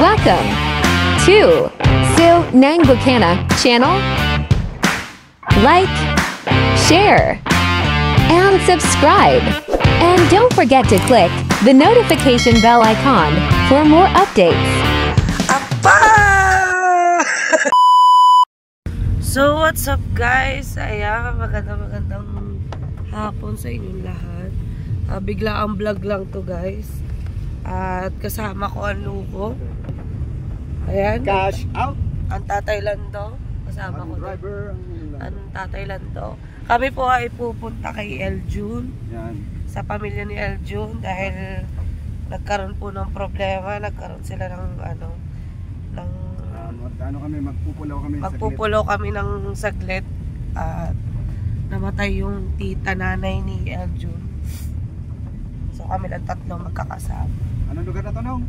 Welcome to Sil Nang Bukana channel. Like, share, and subscribe. And don't forget to click the notification bell icon for more updates. Apa! So what's up guys? Ayan, magandang hapon sa inyong lahat. Bigla ang vlog lang to guys. At kasama ko ang Luko. Ayan. Cash out. Ang Tatay Lando. Kasama ko. Driver. Ang Tatay Lando. Kami po ay pupunta kay Eljun. Yan. Sa pamilya ni Eljun. Dahil nagkaroon po ng problema. Nagkaroon sila ng magpupulaw kami ng saglit. At namatay yung tita nanay ni Eljun. So kami lang tatlong magkakasama. Anong lugar na to, Nong?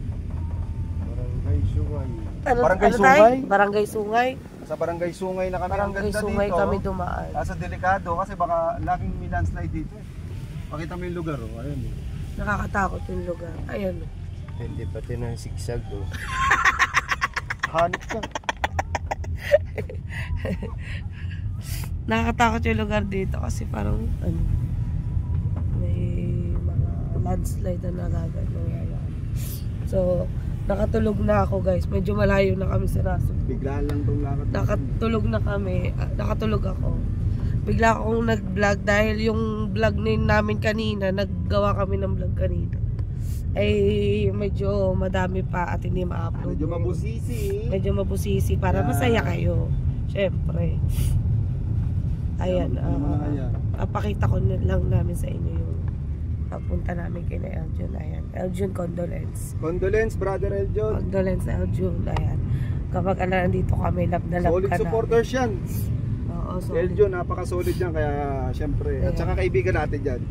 Barangay Sungay. Barangay Sungay. Sa Barangay Sungay na kami. Barangay Sungay dito, kami dumaan. Sa delikado kasi baka laging may landslide dito. Pakita mo yung lugar, oh. Ayun. Nakakatakot yung lugar. Ayun. Hindi pati ng sigsag, oh. Hanip ka. Nakakatakot yung lugar dito kasi parang may mga landslide na nangyayari. So, nakatulog na ako guys. Medyo malayo na kami sa Raso. Bigla lang tong lakad. Nakatulog na kami. Nakatulog ako. Bigla akong nag-vlog dahil yung vlog namin kanina, naggawa kami ng vlog kanina. Ay medyo madami pa at hindi ma-upload. Medyo mabusisi. Medyo mabusisi para masaya kayo. Syempre. Ayan. Papakita ko na lang namin sa inyo yung pagpunta namin kay Eljun. Ayan. Eljun, condolence. Condolence, brother Eljun. Condolence, Eljun. Ayan. Kapag nandito kami, love na love solid ka na. Solid supporters yan. Oo, solid. Eljun, napaka-solid yan. Kaya, syempre. At saka kaibigan natin dyan.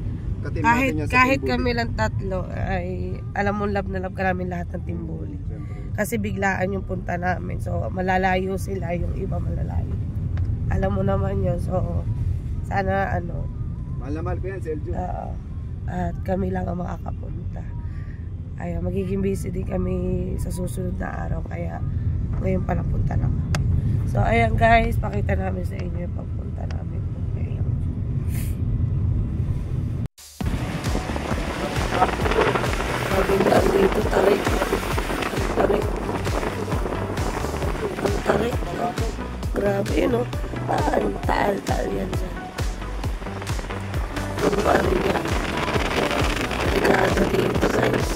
Kahit kami lang tatlo, ay alam mo, love na love ka namin lahat ng Team Bully. Kasi biglaan yung punta namin. So, malalayo sila. Yung iba malalayo. Alam mo naman yun. So, sana mahal na mahal ko yan si Eljun. At kami lang ang makakapunta. Ay, magiging busy din kami sa susunod na araw. Kaya ngayon pa napunta lang kami. So ayan guys, pakita namin sa inyo yung pagpunta namin. Mabiglaan dito, tarik. Tarik. Grabe no. Taal yan dyan. Paano yan? Delikado dito guys.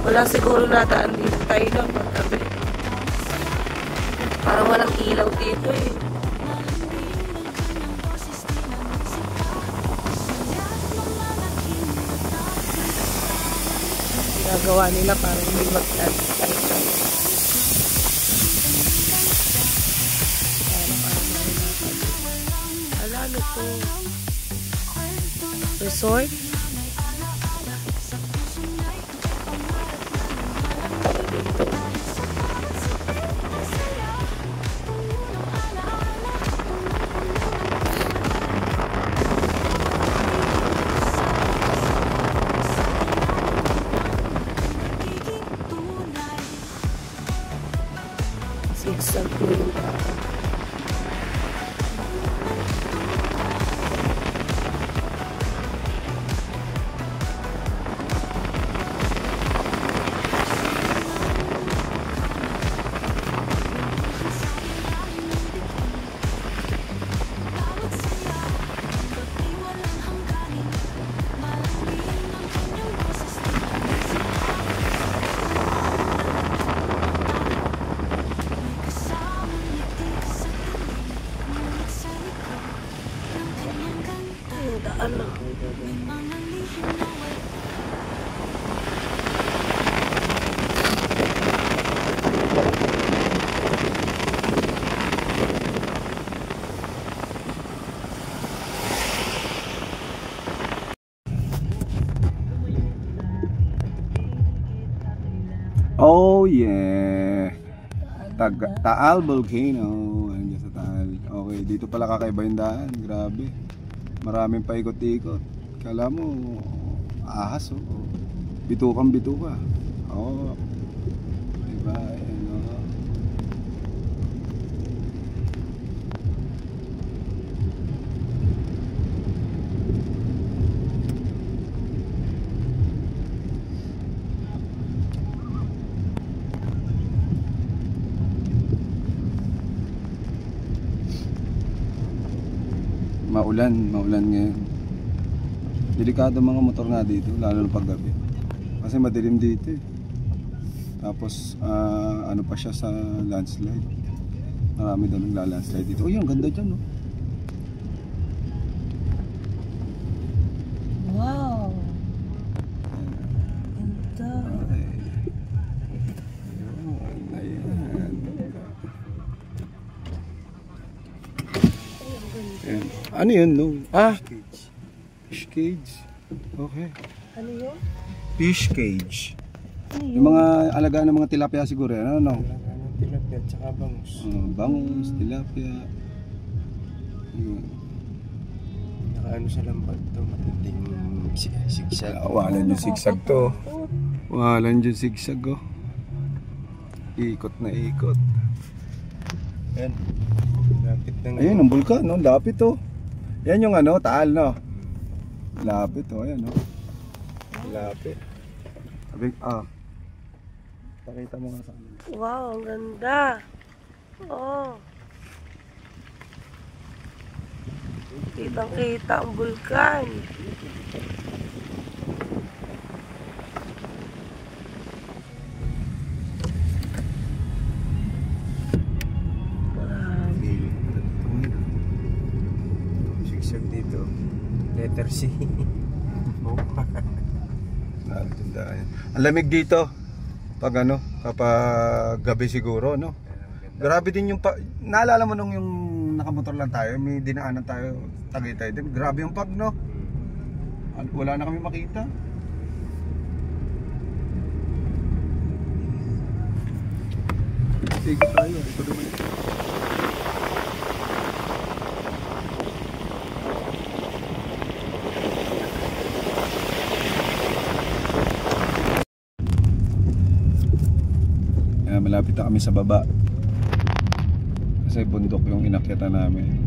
Wala siguro nataan dito tayo lang pagkabi. Parang walang ilaw dito eh. Ginagawa nila parang may mag-landslide. Alam ito. Resort? Sigsag po yung Oh yeah. Taal Volcano. Andiyan sa Taal. Okay, dito pala kakaiba yung daan. Grabe. Maraming paikot-ikot. Kala mo, ahas oh. Bituka. Oo. Diba? Ano? Maulan ngayon. Delikado mga motor nga dito, lalo na paggabi. Kasi madilim dito eh. Tapos ano pa siya sa landslide. Marami daw nagla-landslide dito. Oh, yun, ganda dyan, no? Wow! Ganda. Ayan. Ano yun, no? Fish cage. Okay. Ano yun? Fish cage. Yung mga alagaan ng mga tilapia siguro yan, ano? Tilapia at saka bangus. Bangus, tilapia. Nakaano sa lambat to, matinding sigsag. Walan yung sigsag to. Walan yung sigsag, oh. Ikot na ikot. Yan. Lapit ng... Ayun, ang bulkan, no? Lapit, oh. Yan yung ano, Taal, no? Lapit, oh. Ayan, oh. Lapit. Pakita mo nga sa amin. Wow, ang ganda. Oh. Kitang-kita ang bulkan. Sigsag dito. Letter C. Ang lamig dito. Pag ano, kapag gabi siguro, no? Grabe din yung naalala mo nung yung nakamotor lang tayo, may dinaanan tayo, Tagaytay din. Grabe yung pag, no? Wala na kami makita. Sige tayo, ito naman. Malapit na kami sa baba kasi bundok yung inakyatan namin.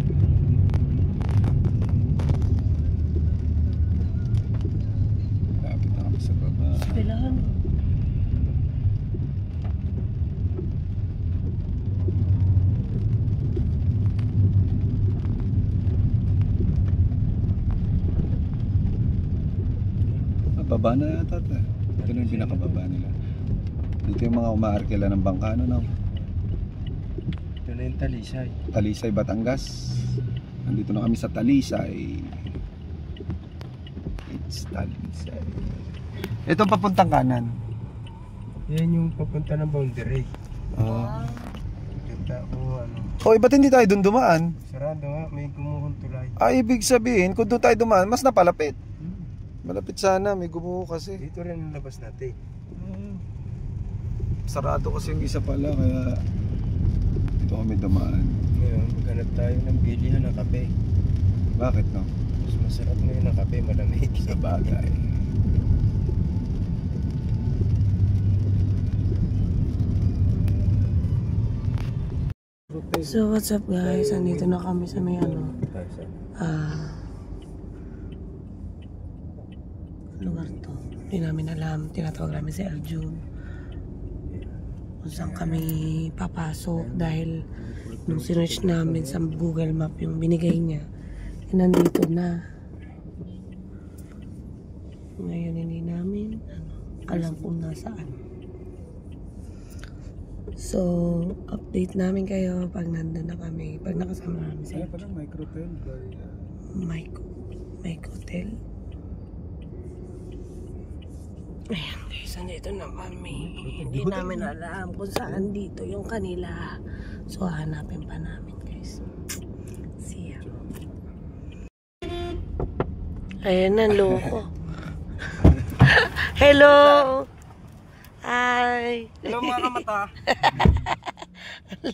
Malapit na kami sa baba. Pilahan. Baba na yata ito. Ito na yung pinakababa nila. Dito yung mga umaarkila ng bangka, no? Ito na yung Talisay. Talisay, Batangas. Nandito na kami sa Talisay. It's Talisay. Ito papuntang kanan. Yan yung papunta ng boundary. Ganda ko ano. Oh, ba't hindi tayo dun dumaan? Sarado nga, may gumuhong tulay. Ibig sabihin, kung doon tayo dumaan, mas napalapit. Malapit sana, may gumuho kasi. Dito rin ang labas natin. Sarado kasi yung isa pala, kaya dito kami dumaan. Ngayon, maghanap tayo ng bilihan ng kape. Bakit, no? Mas masarap ngayon ng kape, malamig. Sa bagay. So what's up guys, andito na kami sa may ano lugar to. Hindi namin alam, tinatawag namin si Aljun kung saan kami papasok dahil nung sinearch namin sa Google Map yung binigay niya, nandito na. Ngayon hindi namin alam kung nasaan. So, update namin kayo pag nandun na kami, pag nakasama namin sa Parang Microtel. Microtel. Ayan guys, andito na kami. Hindi namin alam kung saan dito yung kanila. So, hanapin pa namin guys. See ya. Ayan na, loko. Hello! Hi! Hello mga kamata.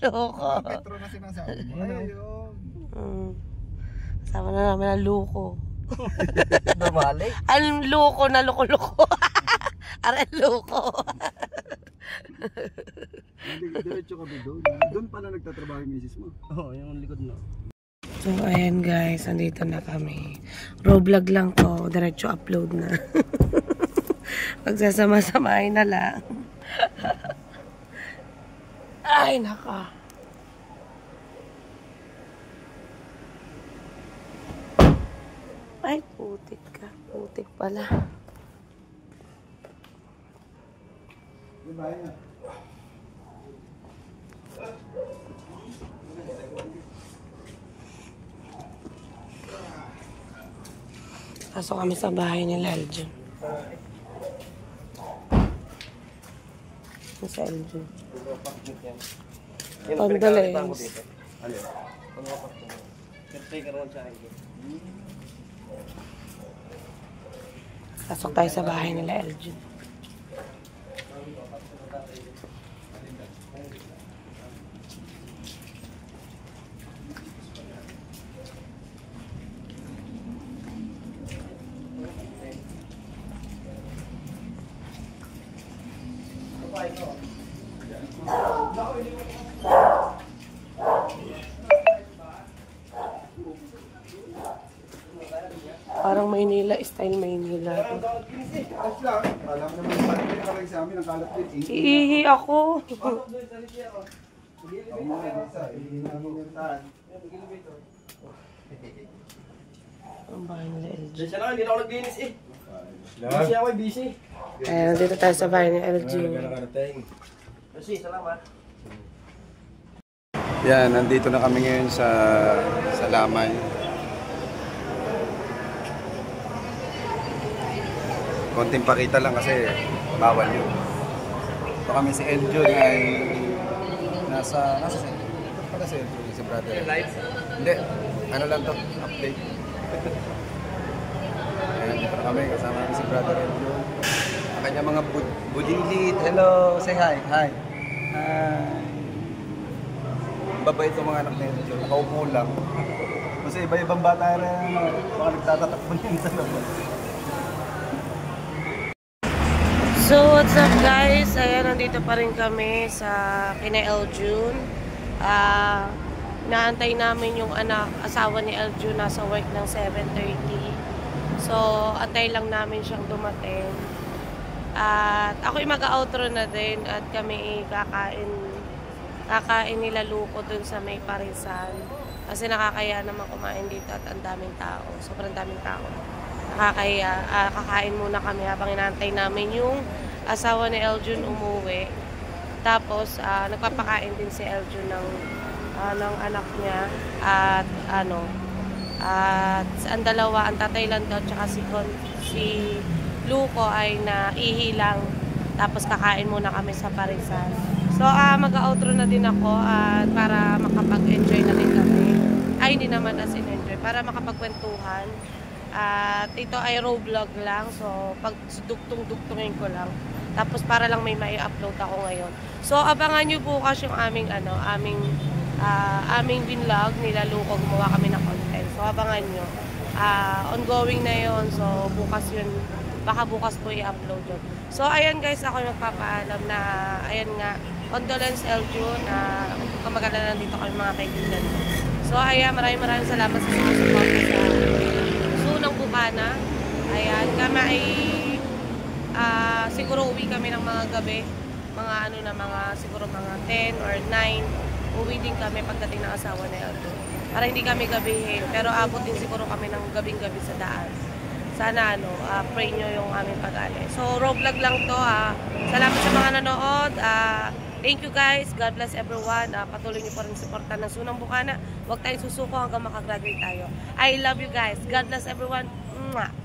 Loko. Petro na sinasabi mo. Ayun. Kasama na namin ang loko. Dumali. Ang loko na loko-loko. Aray loko. Diretso kami doon. Doon pala nagtatrabaho yung misis mo. Oo, yung likod no. So ayan guys, andito na kami. Raw vlog lang to, diretso upload na. Pagsasama-samahin na lang. Ay naka. Ay putik ka, putik pala. Pasok kami sa bahay nila Elgin. Sa Elgin. Condolence. Pasok tayo sa bahay nila Elgin. Parang Maynila, style Maynila. Alam naman yung pati ka lang sa amin, ang kalat din. Iihi ako. Ang bahay nila LG. Siya lang, hindi na ako naglinis eh. Busy ako, busy. Ayan, nandito tayo sa bahay ni LG. Busy, salamat. Yan, nandito na kami ngayon sa Lamay. Konting pakita lang kasi bawal yun. Ito kami si Eljon ay nasa si Eljon. Ito pala si Eljon, si brother. Live? Hindi, ano lang to, update. Ayan, dito na kami, kasama kami si brother Eljon. Ang kanya mga budilit. Hello, say hi. Hi. Hi. Babay itong mga anak na Eljon. Nakaupo lang. Kasi iba-ibang bata rin, baka nagtatatakbo yun sa labas. So, what's up guys? Ayan, nandito pa rin kami sa kina Eljun. Naantay namin yung asawa ni Eljun nasa work ng 7:30. So, antay lang namin siyang dumating. At ako'y mag-outro na din at kami kakain nila Luko dun sa may Parisan. Kasi nakakaya naman kumain dito at ang daming tao. Sobrang daming tao. Nakakaya, kakain muna kami habang inaantay namin yung asawa ni Eljun umuwi. Tapos, nagpapakain din si Eljun ng anak niya. At ang dalawa, ang tatay lang daw, tsaka si Luko ay naihilang. Tapos kakain muna kami sa Parisan. So, mag-outro na din ako para makapag-enjoy na din kami. Ay, hindi naman as in enjoy. Para makapagkwentuhan. At ito ay raw vlog lang. So, pag dugtong-dugtungin ko lang. Tapos para lang may mai-upload ako ngayon. So, abangan nyo bukas yung aming vlog nila Luko. Gumawa kami ng content. So, abangan nyo. Ongoing na yon. So, bukas yun. Baka bukas po i-upload yun. So, ayan guys. Ako magpapaalam na, ayan nga, condolence Eljun. Kamagala nandito kami mga kaibigan. So, ayan. Maraming salamat sa support sa Sunang Bukana. Ayan. Kami ay siguro uwi kami ng mga gabi. Siguro mga 10 or 9. Uwi din kami pagdating ng asawa na Eljun. Para hindi kami gabihin. Pero abot din siguro kami ng gabing-gabi sa daan. Sana pray nyo yung aming pag-alay. So, raw vlog lang to. Salamat sa mga nanood. Thank you guys. God bless everyone. Patuloy nyo pa rin supportan ng Sunang Bukana. Huwag tayong susuko hanggang makagraduate tayo. I love you guys. God bless everyone. Mwah!